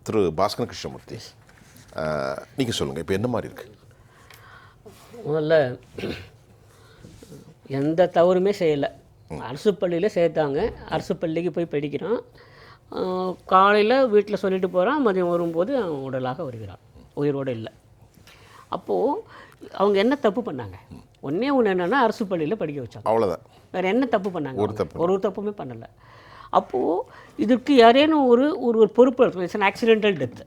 திரு பாஸ்கரன் கிருஷ்ணமூர்த்தி, நீங்கள் சொல்லுங்கள், இப்போ என்ன மாதிரி இருக்குது? முதல்ல எந்த தவறுமே செய்யலை. அரசு பள்ளியில் சேர்த்தாங்க, அரசு பள்ளிக்கு போய் படிக்கிறான். காலையில் வீட்டில் சொல்லிட்டு போகிறான், மதியம் வரும்போது அவன் உடலாக வருகிறான், உயிரோடு இல்லை. அப்போது அவங்க என்ன தப்பு பண்ணாங்க? ஒன்றே ஒன்று என்னென்னா அரசு பள்ளியில் படிக்க வச்சாங்க, அவ்வளோதான். வேறு என்ன தப்பு பண்ணாங்க? ஒரு தப்புமே பண்ணலை. அப்போது இதுக்கு யாரேனும் ஒரு பொறுப்பு இருக்கும். இட்ஸ் அன் ஆக்சிடென்டல் டெத்து,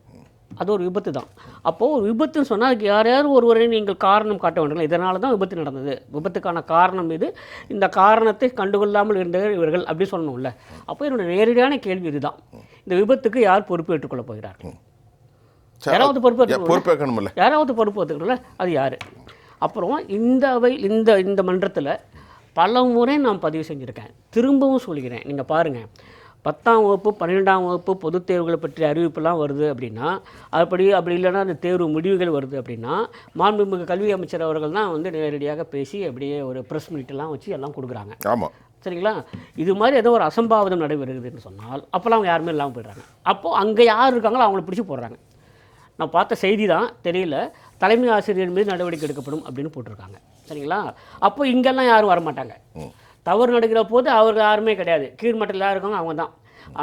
அது ஒரு விபத்து தான். அப்போது ஒரு விபத்துன்னு சொன்னால் அதுக்கு யாரையாவது ஒருவரை நீங்கள் காரணம் காட்ட வேண்டும். இதனால தான் விபத்து நடந்தது, விபத்துக்கான காரணம் இது, இந்த காரணத்தை கண்டுகொள்ளாமல் இருந்தவர் இவர்கள் அப்படி சொல்லணும்ல. அப்போ என்னோட நேரடியான கேள்வி இதுதான், இந்த விபத்துக்கு யார் பொறுப்பு ஏற்றுக்கொள்ள போகிறார்கள்? யாராவது பொறுப்பேற்கணும்ல, யாராவது பொறுப்பு ஏற்றுக்கணும்ல, அது யார்? அப்புறம் இந்த மன்றத்தில் பல முறை நான் பதிவு செஞ்சுருக்கேன், திரும்பவும் சொல்கிறேன். நீங்கள் பாருங்கள், 10ஆம் வகுப்பு 12ஆம் வகுப்பு பொதுத் தேர்வுகளை பற்றி அறிவிப்புலாம் வருது அப்படின்னா, அப்படி இல்லைன்னா அந்த தேர்வு முடிவுகள் வருது அப்படின்னா, மாண்புமிகு கல்வி அமைச்சர் அவர்கள் தான் வந்து நேரடியாக பேசி அப்படியே ஒரு ப்ரெஸ் மீட்டெல்லாம் வச்சு எல்லாம் கொடுக்குறாங்க. ஆமாம், சரிங்களா? இது மாதிரி ஏதோ ஒரு அசம்பாவிதம் நடைபெறுதுன்னு சொன்னால் அப்போல்லாம் அவங்க யாருமே இல்லாமல் போய்ட்றாங்க. அப்போது அங்கே யார் இருக்காங்களோ அவங்கள பிடிச்சி போடுறாங்க. நான் பார்த்த செய்தி தான், தெரியல, தலைமை ஆசிரியர் மீது நடவடிக்கை எடுக்கப்படும் அப்படின்னு போட்டிருக்காங்க, சரிங்களா? அப்போ இங்கெல்லாம் யாரும் வரமாட்டாங்க. தவறு நடக்கிற போது அவர்கள் யாருமே கிடையாது, கீழ்மட்டத்தில் யார் இருக்காங்க அவங்க தான்.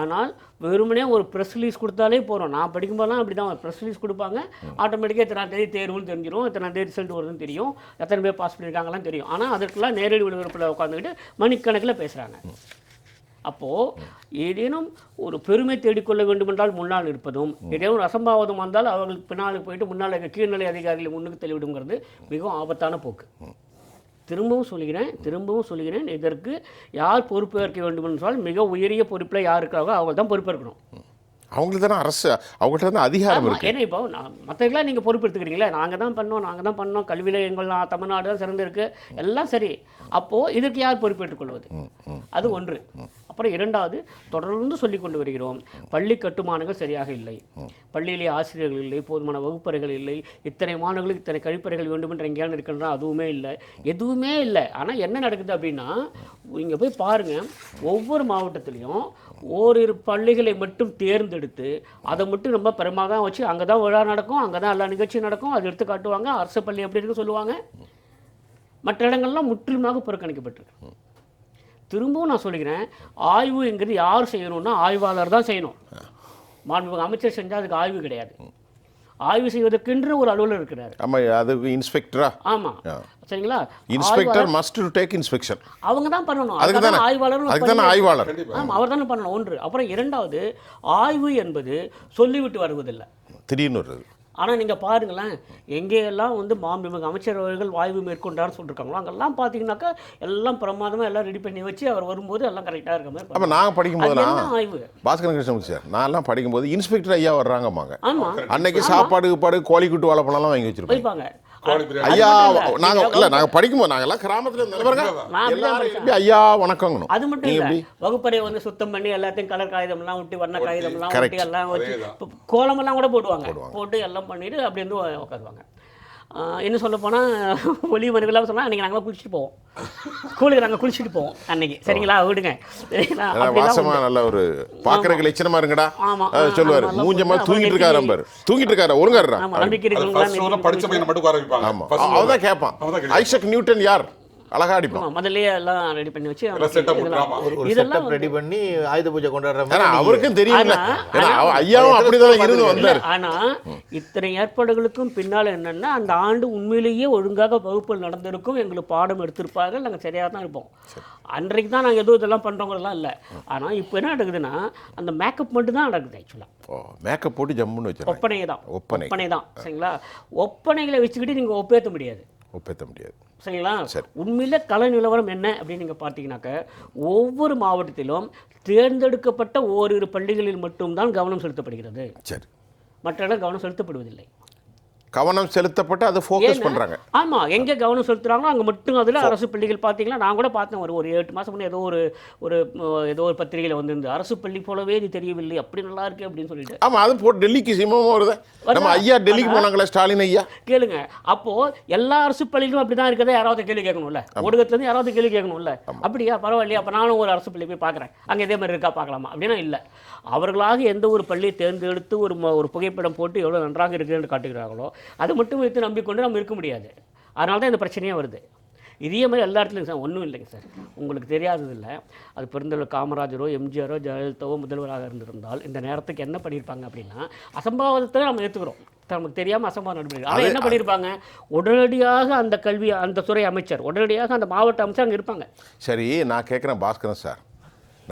ஆனால் வெறுமனே ஒரு ப்ரெஸ் ரிலீஸ் கொடுத்தாலே போகிறோம். நான் படிக்கும்போதெல்லாம் அப்படி தான், ஒரு ப்ரெஸ் ரிலீஸ் கொடுப்பாங்க, ஆட்டோமேட்டிக்காக எத்தனை தேதி தேர்வுன்னு தெரிஞ்சிடும், எத்தனை தேதி ரிசல்ட் வருதுன்னு தெரியும், எத்தனை பேர் பாஸ் பண்ணியிருக்காங்கலாம் தெரியும். ஆனால் அதற்கெல்லாம் நேரடி ஒளிபரப்பில் உட்காந்துக்கிட்டு மணிக்கணக்கில் பேசுகிறாங்க. அப்போது ஏதேனும் ஒரு பெருமை தேடிக்கொள்ள வேண்டுமென்றால் முன்னால் இருப்பதும், ஏதேனும் ஒரு அசம்பாவிதம் வந்தால் அவர்களுக்கு பின்னால் போயிட்டு முன்னால் கீழ்நிலை அதிகாரிகளை முன்னுக்கு தள்ளிவிடுங்கிறது மிகவும் ஆபத்தான போக்கு. திரும்பவும் சொல்கிறேன், இதற்கு யார் பொறுப்பேற்க வேண்டும் என்றால் மிக உயரிய பொறுப்பில் யார் இருக்காங்களோ அவங்க தான் பொறுப்பேற்கணும். அவங்களுக்கு தானே அரசு, அவங்கள்ட்ட தான் அதிகாரம் இருக்குது. ஏன்னா இப்போ மற்றவங்களாம் நீங்கள் பொறுப்பு எடுத்துக்கிறீங்களே, நாங்கள் தான் பண்ணோம், கல்வியில் எங்கள்லாம் தமிழ்நாடு தான் சிறந்திருக்கு, எல்லாம் சரி. அப்போது இதற்கு யார் பொறுப்பேற்றுக் கொள்வது? அது ஒன்று. அப்புறம் இரண்டாவது, தொடர்ந்து சொல்லி கொண்டு வருகிறோம், பள்ளி கட்டுமானங்கள் சரியாக இல்லை, பள்ளியிலே ஆசிரியர்கள் இல்லை, போதுமான வகுப்பறைகள் இல்லை, இத்தனை மாணவர்களுக்கு இத்தனை கழிப்பறைகள் வேண்டும் என்று எங்கேயானு இருக்கின்றா, அதுவுமே இல்லை, எதுவுமே இல்லை. ஆனால் என்ன நடக்குது அப்படின்னா, இங்கே போய் பாருங்கள், ஒவ்வொரு மாவட்டத்திலையும் ஓரிரு பள்ளிகளை மட்டும் தேர்ந்தெடுத்து அதை மட்டும் ரொம்ப பெருமாக வச்சு அங்கே தான் விழா நடக்கும், அங்கே தான் எல்லா நிகழ்ச்சியும் நடக்கும், அது எடுத்து காட்டுவாங்க, அரசு பள்ளி எப்படி இருக்கு சொல்லுவாங்க. மற்ற இடங்கள்லாம் முற்றிலுமாக புறக்கணிக்கப்பட்டிருக்கு. திரும்பவும் நான் சொல்லிக்கிறேன், ஆய்வுங்கிறது யார் செய்யணும்னா ஆய்வாளர் தான் செய்யணும். மாண்புமிகு அமைச்சர் செஞ்சால் அதுக்கு ஆய்வு கிடையாது, ஆய்வு செய்வதற்கென்று ஒரு அலுவலர் இருக்கிறார். ஆமாம், அதுக்கு இன்ஸ்பெக்டரா? ஆமாம், சரிங்களா? Inspector must to take inspection, அவங்க தான் பண்ணணும். அதுதான் ஆய்வாளர், ஆமாம், அவர் தானே பண்ணணும். ஒன்று. அப்புறம் இரண்டாவது, ஆய்வு என்பது சொல்லிவிட்டு வருவதில்லை, திடீர்னு வருது. ஆனால் நீங்கள் பாருங்களேன், எங்கேயெல்லாம் வந்து மாண்புமிகு அமைச்சர் அவர்கள் ஆய்வு மேற்கொண்டார்னு சொல்லியிருக்காங்களோ அங்கெல்லாம் பார்த்தீங்கன்னாக்கா எல்லாம் பிரமாதமாக எல்லாம் ரெடி பண்ணி வச்சு அவர் வரும்போது எல்லாம் கரெக்டாக இருக்க மாதிரி. அப்போ நாங்கள் படிக்கும்போது ஆய்வு பாஸ்கரன் கிருஷ்ணமூர்த்தி சார், நான்லாம் படிக்கும்போது இன்ஸ்பெக்டர் ஐயா வர்றாங்கம்மாங்க. ஆமாம், அன்னைக்கு சாப்பாடு கோழி குட்டு வாழைப்பழம்லாம் வாங்கி வச்சுருப்பாங்க. ஐயா நாங்கள் படிக்கும்போது நாங்கெல்லாம் கிராமத்தில் ஐயா வணக்கங்கணும். அது மட்டும் இல்லை, வகுப்பறை வந்து சுத்தம் பண்ணி எல்லாத்தையும் கலர் காகிதம்லாம் விட்டு வண்ண காகிதம்லாம் விட்டு எல்லாம் வச்சு கோலமெல்லாம் கூட போட்டு எல்லாம் பண்ணிட்டு அப்படி வந்து உட்காருவாங்க. என்ன சொல்ல போனால் ஒளி மணிக்கெல்லாம் சொன்னால் அன்றைக்கி நாங்களாம் குளிச்சுட்டு போவோம், ஸ்கூலுக்கு நாங்கள் குளிச்சுட்டு போவோம் அன்றைக்கி, சரிங்களா? விடுங்க, சரிங்களா? வாசமாக நல்ல ஒரு பார்க்குறதுக்கு லட்சணமாக இருங்கடா. ஆமாம் சொல்லுவார், மூஞ்ச மாதிரி தூங்கிட்டு இருக்காரு ஒருங்காரா. ஆமாம், நம்பிக்கை இருக்குங்களா? ஆமாம், அவதான் கேட்பான், ஐசக் நியூட்டன் யார் அழகா அடிப்பான். முதல்ல எல்லாம் ரெடி பண்ணி வச்சு இதெல்லாம் ரெடி பண்ணி ஆயுத பூஜை கொண்டாடுற அவருக்கும் தெரியும். ஐயாவும் அப்படிதான் இருந்து வந்தார். ஆனா இத்தனை ஏற்பாடுகளுக்கும் பின்னால் என்னன்னா, அந்த ஆண்டு உண்மையிலேயே ஒழுங்காக வகுப்புகள் நடந்திருக்கும், எங்களுக்கு பாடம் எடுத்திருப்பார்கள், நாங்கள் சரியாக தான் இருப்போம். அன்றைக்கு தான் நாங்கள் எதுவும் இதெல்லாம் பண்ணுறவங்கலாம் இல்லை. ஆனால் இப்போ என்ன நடக்குதுன்னா, அந்த மேக்கப் மட்டும் தான் நடக்குது. ஆக்சுவலாக மேக்கப் போட்டு ஜம்முன்னு வச்சு ஒப்பனை தான், சரிங்களா? ஒப்பனைகளை வச்சுக்கிட்டு நீங்கள் ஒப்பேற்ற முடியாது, சரிங்களா? உண்மையில கலை நிலவரம் என்ன அப்படின்னு நீங்கள் பார்த்தீங்கன்னாக்க, ஒவ்வொரு மாவட்டத்திலும் தேர்ந்தெடுக்கப்பட்ட ஓரிரு பள்ளிகளில் மட்டும்தான் கவனம் செலுத்தப்படுகிறது, மற்ற இடம் கவனம் செலுத்தப்படுவதில்லை. கவனம் செலுத்தப்பட்டு அதை ஃபோக்கஸ் பண்ணுறாங்க. ஆமாம், எங்கே கவனம் செலுத்துகிறாங்களோ அங்கே மட்டும். அதில் அரசு பள்ளிகள் பார்த்தீங்கன்னா, நான் கூட பார்த்தேன் ஒரு 8 மாதம் முன்னே ஏதோ ஒரு பத்திரிகையில் வந்திருந்து, அரசு பள்ளி போலவே இது தெரியவில்லை, அப்படி நல்லா இருக்கு அப்படின்னு சொல்லிட்டு. ஆமாம், அது போட்டு டெல்லிக்கு சிமமாக வருது. நம்ம ஐயா டெல்லிக்கு போனாங்களே, ஸ்டாலின் ஐயா. கேளுங்க, அப்போது எல்லா அரசு பள்ளிகளும் அப்படி தான் இருக்கிறதா யாராவது கேள்வி கேட்கணும்ல, ஊடகத்துலேருந்து யாராவது கேள்வி கேட்கணும்ல. அப்படியா, பரவாயில்லையா, அப்போ நானும் ஒரு அரசு பள்ளி போய் பார்க்குறேன், அங்கே இதே மாதிரி இருக்கா பார்க்கலாமா அப்படின்னா இல்லை. அவர்களாக எந்த ஒரு பள்ளியை தேர்ந்தெடுத்து ஒரு புகைப்படம் போட்டு எவ்வளோ நன்றாக இருக்குன்னு காட்டுகிறார்களோ அது மட்டும் வைத்து நம்பிக்கொண்டு நம்ம இருக்க முடியாது. அதனால தான் இந்த பிரச்சனையே வருது. இதே மாதிரி எல்லா இடத்துலையும் சார் ஒன்றும் இல்லைங்க சார், உங்களுக்கு தெரியாதது இல்லை. அது பெருந்தலைவர் காமராஜரோ எம்ஜிஆரோ ஜெயலலிதாவோ முதல்வராக இருந்திருந்தால் இந்த நேரத்துக்கு என்ன பண்ணியிருப்பாங்க அப்படின்னா, அசம்பாவிதத்தை நம்ம ஏற்றுக்கிறோம், நமக்கு தெரியாமல் அசம்பாவிதம் நடப்பிருக்கு. ஆனால் என்ன பண்ணியிருப்பாங்க, உடனடியாக அந்த கல்வி அந்த துறை அமைச்சர், உடனடியாக அந்த மாவட்ட அமைச்சர் அங்கே இருப்பாங்க. சரி, நான் கேட்குறேன் பாஸ்கரன் சார்,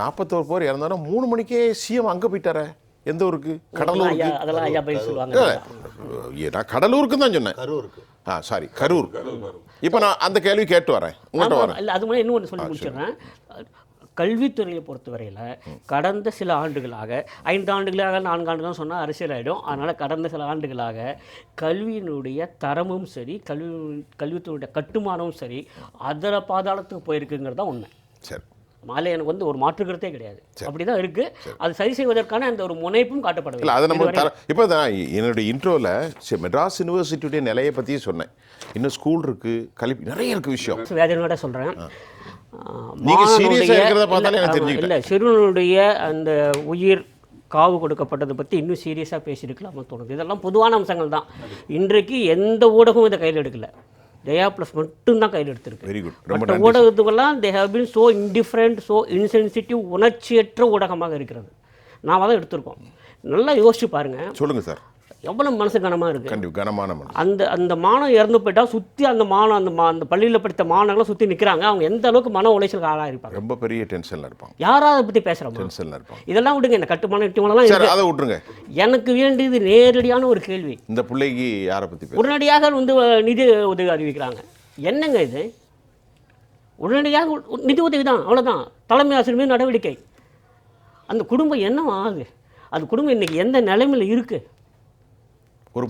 41 பேர் இறந்தாலும் 3 மணிக்கே சிஎம் அங்கே போயிட்டாரே, எந்த ஊருக்கு? கடலூருக்கு. அதெல்லாம் ஐயா போய் சொல்லுவாங்க. நான் கடலூருக்கு தான் சொன்னேன். கரூருக்கு. சாரி, கரூர். இப்போ நான் அந்த கேள்வி கேட்டு வரேன் உங்கள்கிட்ட வரேன். இல்லை, அது மாதிரி இன்னொன்று சொல்லி முடிச்சிடுறேன். கல்வித்துறையை பொறுத்தவரையில் கடந்த சில ஆண்டுகளாக 5 ஆண்டுகளாக 4 ஆண்டுகள் சொன்னால் அரசியல் ஆகிடும். அதனால் கடந்த சில ஆண்டுகளாக கல்வியினுடைய தரமும் சரி, கல்வித்துறையுடைய கட்டுமானமும் சரி அதர பாதாளத்துக்கு போயிருக்குங்கிறது தான் உண்மை. சரி, மாலை எனக்கு வந்து ஒரு மாற்றுக்கிறதே கிடையாது, அப்படி தான் இருக்குது. அது சரி செய்வதற்கான அந்த ஒரு முனைப்பும் காட்டப்படவில்லை. இல்லை, அது நம்ம இப்போ தான் என்னுடைய இன்ட்ரோவில் மெட்ராஸ் யூனிவர்சிட்டியுடைய நிலையை பற்றியும் சொன்னேன். இன்னும் ஸ்கூல் இருக்குது, கல்வி நிறைய இருக்குது விஷயம். வேதனையோட சொல்கிறேன், இல்லை சிறுவனுடைய அந்த உயிர் காவு கொடுக்கப்பட்டதை பற்றி இன்னும் சீரியஸாக பேசியிருக்கலாமா தோணுது. இதெல்லாம் பொதுவான அம்சங்கள் தான். இன்றைக்கு எந்த ஊடகமும் இதை கையில் எடுக்கல, ஜெயா ப்ளஸ் மட்டும்தான் கையில் எடுத்திருக்கு. Very good. மற்ற ஊடகத்துக்கெல்லாம் they have been so indifferent, so insensitive, உணர்ச்சியற்ற ஊடகமாக இருக்கிறது. நாம் தான் எடுத்திருக்கோம். நல்லா யோசிச்சு பாருங்கள். சொல்லுங்கள் சார், எவ்வளோ மனசு கனமாக இருக்குது. கண்டிப்பாக கனமான மனசு. அந்த மாணவன் இறந்து போயிட்டால் சுற்றி அந்த பள்ளியில் படித்த மாணவர்களும் சுற்றி நிற்கிறாங்க. அவங்க எந்த அளவுக்கு மன உளைச்சலுக்கு ஆளாக இருப்பாங்க. ரொம்ப பெரிய டென்ஷனில் இருப்பாங்க. யாராவது அதை பற்றி பேசுகிறோம், டென்ஷனில் இருப்பாங்க. இதெல்லாம் விடுங்க, இந்த கட்டுமான நிச்சயமெல்லாம் அதை விட்டுருங்க. எனக்கு வேண்டியது நேரடியான ஒரு கேள்வி. இந்த பிள்ளைக்கு யாரை பற்றி உடனடியாக வந்து நிதி உதவி அறிவிக்கிறாங்க. என்னங்க இது? உடனடியாக நிதி உதவி தான், அவ்வளோதான். தலைமை ஆசிரியர் மீது நடவடிக்கை. அந்த குடும்பம் என்ன ஆகுது? அந்த குடும்பம் இன்றைக்கி எந்த நிலைமையில் இருக்குது? ஒரு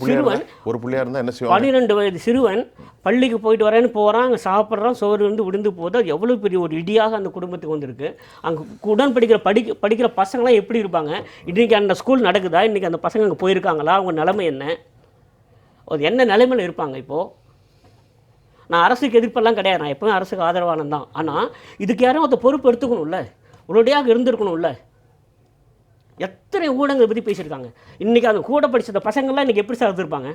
பிள்ளையா இருந்தால் என்ன செய்வாங்க? 12 வயது சிறுவன் பள்ளிக்கு போயிட்டு வரேன்னு போகிறான், அங்கே சாப்பிட்றான், சோறு வந்து விழுந்து போகுது. அது எவ்வளோ பெரிய ஒரு இடியாக அந்த குடும்பத்துக்கு வந்திருக்கு. அங்கே உடன் படிக்கிற பசங்களாம் எப்படி இருப்பாங்க? இன்றைக்கி அந்த ஸ்கூல் நடக்குதா? இன்றைக்கி அந்த பசங்க அங்கே போயிருக்காங்களா? அவங்க நிலைமை என்ன? அது என்ன நிலைமையில் இருப்பாங்க? இப்போது நான் அரசுக்கு எதிர்ப்பெல்லாம் கிடையாது, நான் எப்போவும் அரசுக்கு ஆதரவானது தான். ஆனால் இதுக்கு யாரும் அந்த பொறுப்பு எடுத்துக்கணும்ல, உடனடியாக இருந்திருக்கணும்ல. எத்தனை ஊடகங்களை பற்றி பேசியிருக்காங்க. இன்றைக்கி அந்த கூட படித்த பசங்கள்லாம் இன்றைக்கி எப்படி சார் இருந்திருப்பாங்க?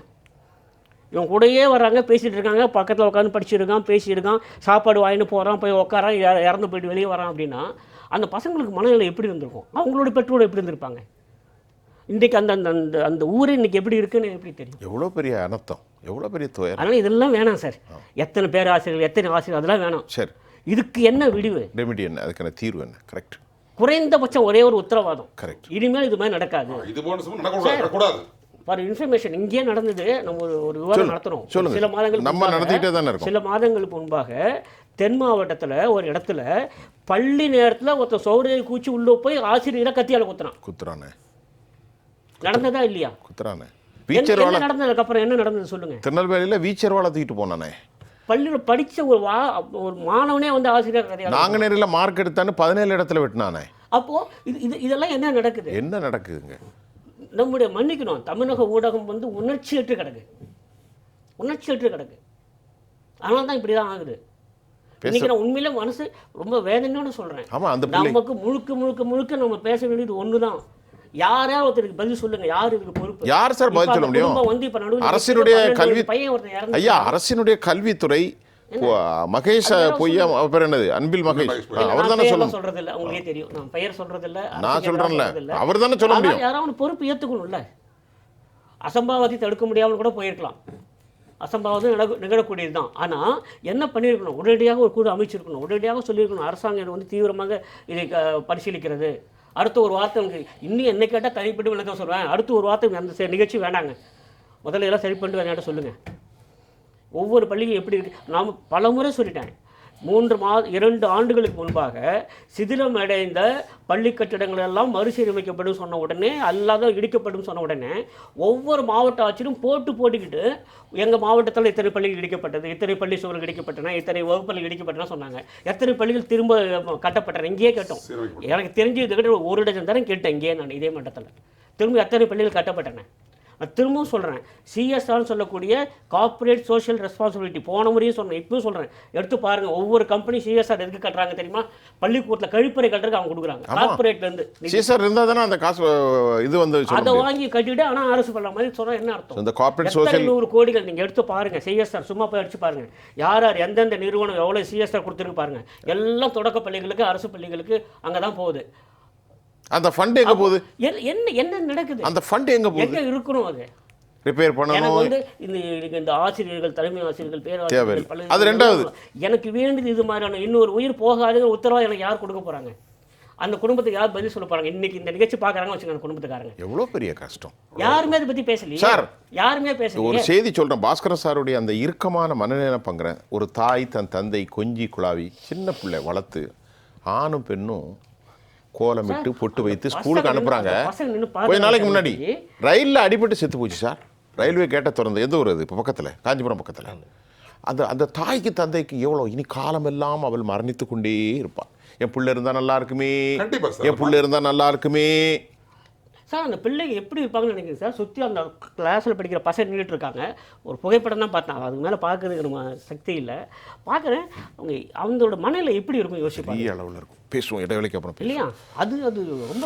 இவங்க கூடயே வர்றாங்க, பேசிகிட்டு இருக்காங்க, பக்கத்தில் உட்காந்து படிச்சிருக்கான், பேசியிருக்கான், சாப்பாடு வாங்கிட்டு போகிறான், போய் உட்காரான், இறந்து போயிட்டு வெளியே வரான் அப்படின்னா அந்த பசங்களுக்கு மனநிலை எப்படி இருந்திருக்கும்? அவங்களோட பெற்றோர் எப்படி இருந்திருப்பாங்க? இன்றைக்கி அந்த அந்த அந்த ஊர் இன்றைக்கி எப்படி இருக்குன்னு எப்படி தெரியும்? எவ்வளோ பெரிய அனர்த்தம், எவ்வளோ பெரிய துயரம். அதனால் இதெல்லாம் வேணாம் சார். எத்தனை பேர் ஆசிரியர்கள், எத்தனை ஆசிரியர், அதெல்லாம் வேணாம். சரி, இதுக்கு என்ன விடிவு, ரெமிடி என்ன, அதுக்கான தீர்வு என்ன? கரெக்ட். குறைந்தபட்சம் ஒரே ஒரு உத்தரவாதம், கரெக்ட். இனிமேல் இது மாதிரி நடக்காது. ஃபார் இன்ஃபர்மேஷன், இங்கேயே நடந்தது. நம்ம ஒரு விவாதம் நடத்துகிறோம். சில மாதங்களுக்கு முன்பாக தென் மாவட்டத்தில் ஒரு இடத்துல பள்ளி நேரத்தில் ஒருத்தர் சௌரிய கூச்சி உள்ளே போய் ஆசிரியரை கத்தியால் குத்துறானே. நடந்ததா இல்லையா? என்ன நடந்ததுக்கப்புறம் என்ன நடந்தது சொல்லுங்க. திருநெல்வேலியில் வீச்சர்வாளை தூக்கிட்டு போனானே. பள்ளியில் படித்த ஒரு மாணவனே வந்து ஆசிரியர் நாங்குநேரியில் மார்க் எடுத்தான்னு 17 இடத்துல வெட்டினானே. அப்போது இதெல்லாம் என்ன நடக்குது? என்ன நடக்குதுங்க? நம்முடைய மன்னிக்கணும், தமிழக ஊடகம் வந்து உணர்ச்சியற்று கிடக்கு. அதனால தான் இப்படி தான் ஆகுது. இன்னைக்கு நான் உண்மையில மனசு ரொம்ப வேதனையோடு சொல்கிறேன். நமக்கு முழுக்க நம்ம பேச வேண்டியது ஒன்று தான். யாராவது ஒருத்தருக்கு பதில் சொல்லுங்க. யார் இதுக்கு பொறுப்பு? யார் சார் பதில் சொல்ல முடியும்? வந்து இப்ப நடுவுல அரசினுடைய கல்வி பையன் ஒருத்தன் இறந்து. ஐயா, அரசினுடைய கல்வித்துறை மகேஷ் பொய்யா பேர் என்னது? அன்பில் மகேஷ். அவர் தானே சொல்றது இல்லை, உங்களுக்கே தெரியும். நான் பெயர் சொல்றது இல்லை, நான் சொல்றேன்ல, அவர் தானே சொல்ல முடியும். யாராவது பொறுப்பு ஏற்றுக்கணும்ல. அசம்பாவத்தை தடுக்க முடியாமல் கூட போயிருக்கலாம். அசம்பாவம் நிகழக்கூடியது தான். ஆனால் என்ன பண்ணியிருக்கணும்? உடனடியாக ஒரு குழு அமைச்சிருக்கணும். உடனடியாக சொல்லியிருக்கணும், அரசாங்கம் வந்து தீவிரமாக இதை பரிசீலிக்கிறது. அடுத்த ஒரு வார்த்தை இன்னும் என்ன கேட்டால் தனிப்பட்டு விளக்கம் சொல்லுவேன். அடுத்த ஒரு வார்த்தை அந்த நிகழ்ச்சி வேண்டாங்க, முதல்ல எல்லாம் சரி பண்ணிட்டு வேணாட்ட சொல்லுங்கள். ஒவ்வொரு பள்ளியும் எப்படி இருக்குது? நாம் பல முறை சொல்லிட்டேன். 2 ஆண்டுகளுக்கு முன்பாக சிதிலமடைந்த பள்ளி கட்டிடங்கள் எல்லாம் மறுசீரமைக்கப்படும் சொன்ன உடனே அல்லாத இடிக்கப்படும் சொன்ன உடனே ஒவ்வொரு மாவட்ட ஆட்சியரும் போட்டுக்கிட்டு எங்கள் மாவட்டத்தில் இத்தனை பள்ளிகள் இடிக்கப்பட்டது, இத்தனை பள்ளி சுவர்கள் இடிக்கப்பட்டன, இத்தனை வகுப்பள்ளிகள் இடிக்கப்பட்டன சொன்னாங்க. எத்தனை பள்ளிகள் திரும்ப கட்டப்பட்டன இங்கேயே கேட்டோம். எனக்கு தெரிஞ்சு இதுக்கிட்ட 1 டஜன் தரம் கேட்டேன் இங்கேயே நான் இதே மட்டத்தில். திரும்ப எத்தனை பள்ளிகள் கட்டப்பட்டன. நான் திரும்பவும் சொல்கிறேன், சிஎஸ்ஆர்னு சொல்லக்கூடிய கார்ப்பரேட் சோஷியல் ரெஸ்பான்சிபிலிட்டி போன முறையும் சொன்னேன், இப்பவும் சொல்கிறேன். எடுத்து பாருங்கள், ஒவ்வொரு கம்பெனி சிஎஸ்ஆர் எதுக்கு கட்டுறாங்க தெரியுமா? பள்ளிக்கூடத்தில் கழிப்பறை கட்டுறதுக்கு அவங்க கொடுக்குறாங்க கார்ப்பரேட்லேருந்து. சிஎஸ்ஆர் இருந்தால் தானே அந்த காசு இது வந்து அதை வாங்கி கட்டிவிட்டு ஆனால் அரசு பண்ண மாதிரி சொன்னால் என்ன அர்த்தம்? இந்த கார்ப்பரேட் சோஷியல் 100 கோடிகள் நீங்கள் எடுத்து பாருங்கள். சிஎஸ்ஆர் சும்மா போய் அடிச்சு பாருங்கள், யார் எந்தெந்த நிறுவனம் எவ்வளோ சிஎஸ்ஆர் கொடுத்துருக்கு பாருங்கள். எல்லாம் தொடக்க பள்ளிகளுக்கு, அரசு பள்ளிகளுக்கு அங்கே தான் போகுது. அந்த ஃபண்ட் எங்கே போகுது? என்ன நடக்குது? அந்த ஃபண்ட் எங்கே போகுது? எங்கே இருக்கணும்? அது ரிப்பேர் பண்ணணும். எனக்கு வந்து இந்த ஆசிரியர்கள், தலைமை ஆசிரியர்கள், பேராசிரியர்கள், அது ரெண்டாவது. எனக்கு வேண்டியது இது மாதிரியான இன்னொரு உயிர் போகாதுங்கிற உத்தரவாக எனக்கு யார் கொடுக்க போகிறாங்க? அந்த குடும்பத்துக்கு யார் பதில் சொல்ல போகிறாங்க? இன்னைக்கு இந்த நிகழ்ச்சி பார்க்குறாங்க வச்சுக்கோங்க, குடும்பத்துக்காரங்க எவ்வளோ பெரிய கஷ்டம். யாருமே அதை பற்றி பேசலையே சார். யாருமே பேசல. ஒரு செய்தி சொல்கிறேன், பாஸ்கரன் சாருடைய அந்த இறுக்கமான மனநிலை பங்குறேன். ஒரு தாய் தன் தந்தை கொஞ்சி குழாவி சின்ன பிள்ளை வளர்த்து ஆணும் பெண்ணும் கோலமிட்டு பொட்டு வைத்து ஸ்கூலுக்கு அனுப்புகிறாங்க. கொஞ்ச நாளைக்கு முன்னாடி ரயிலில் அடிபட்டு செத்து போச்சு சார். ரயில்வே கேட்ட திறந்து எந்த ஒரு இது இப்போ பக்கத்தில், காஞ்சிபுரம் பக்கத்தில். அந்த தாய்க்கு தந்தைக்கு எவ்வளோ இனி காலமெல்லாம் அவள் மரணித்து கொண்டே இருப்பாள். என் பிள்ளை இருந்தால் நல்லா இருக்குமே, என் பிள்ளை இருந்தால் நல்லா இருக்குமே. சார் அந்த பிள்ளைங்க எப்படி இருப்பாங்கன்னு நினைக்கிறேன் சார். சுற்றி அந்த கிளாஸில் படிக்கிற பசங்க நின்றுட்டு இருக்காங்க. ஒரு புகைப்படம் தான் பார்த்தேன், அதுக்கு மேலே பார்க்கறதுக்கு நம்ம சக்தி இல்லை. பார்க்குறேன் அவங்களோட மனநிலை எப்படி இருக்கும் யோசிப்பாங்க. பெரிய அளவில் இருக்கும். பேசுவோம் இடைவெளிக்கு அப்புறம் இல்லையா? அது ரொம்ப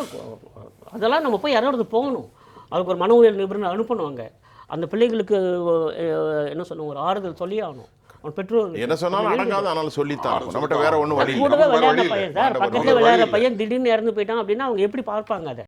அதெல்லாம் நம்ம போய் யாராவது போகணும். அதுக்கு ஒரு மன உயர் நிபுணர் அனுப்பணுவாங்க. அந்த பிள்ளைகளுக்கு என்ன சொன்ன ஒரு ஆறுதல் சொல்லி ஆகணும். அவன் பெற்றோர் என்ன சொன்னாலும் அடங்காது, ஆனாலும் சொல்லித்தான் நம்மகிட்ட வேற ஒன்றும் வழி. கூடவே விளையாடுற பையன் சார், பக்கத்தில் விளையாடுற பையன் திடீர்னு இறந்து போயிட்டான் அப்படின்னா அவங்க எப்படி பார்ப்பாங்க அதை?